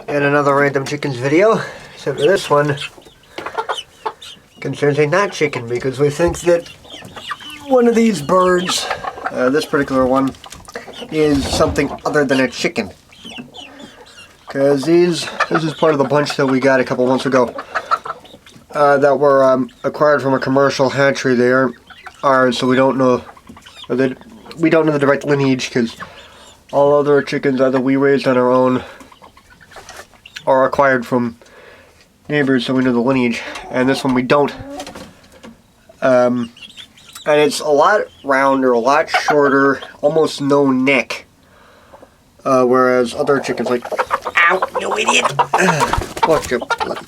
And another random chickens video, except for this one concerns a not chicken because we think that one of these birds, this particular one, is something other than a chicken. Because this is part of the bunch that we got a couple months ago that were acquired from a commercial hatchery. They aren't ours, so we don't know the direct lineage because all other chickens either we raised on our own or acquired from neighbors, so we know the lineage. And this one we don't. And it's a lot rounder, a lot shorter, almost no neck. Whereas other chickens like, ow, you idiot! Watch your blood.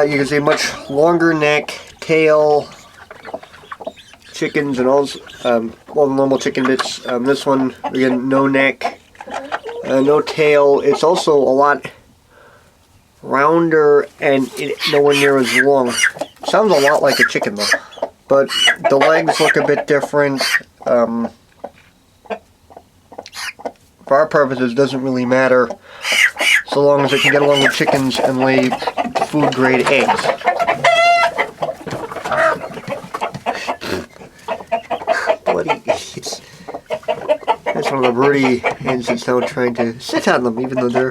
You can see much longer neck, tail, chickens and all the normal chicken bits. This one, again, no neck, no tail. It's also a lot rounder and nowhere near as long. Sounds a lot like a chicken though, but the legs look a bit different. For our purposes, it doesn't really matter so long as it can get along with chickens and lay food grade eggs. Bloody idiots. That's one of the broody hens that's now trying to sit on them, even though they're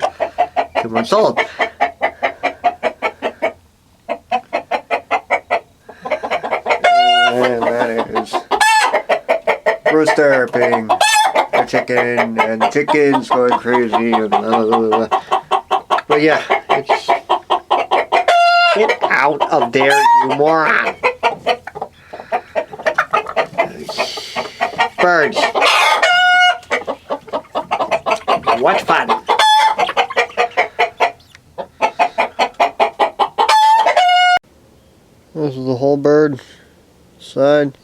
2 months old. And that is rooster being a chicken, and the chicken's going crazy, and blah, blah, blah. But yeah, it's... Get out of there, you moron! Birds. What fun! This is the whole bird. Side.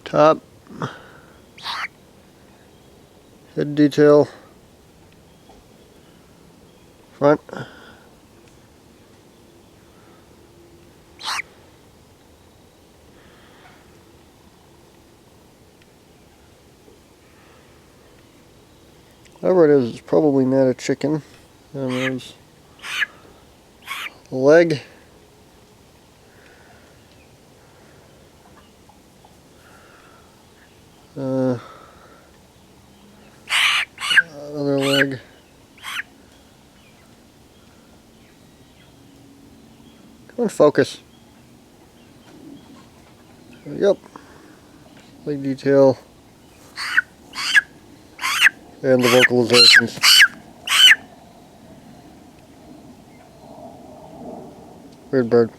Top. Head detail. Front. Whatever it is, it's probably not a chicken. There's a leg. Other leg. Come on, focus. Yep. Leg detail. And the vocalizations. Weird bird.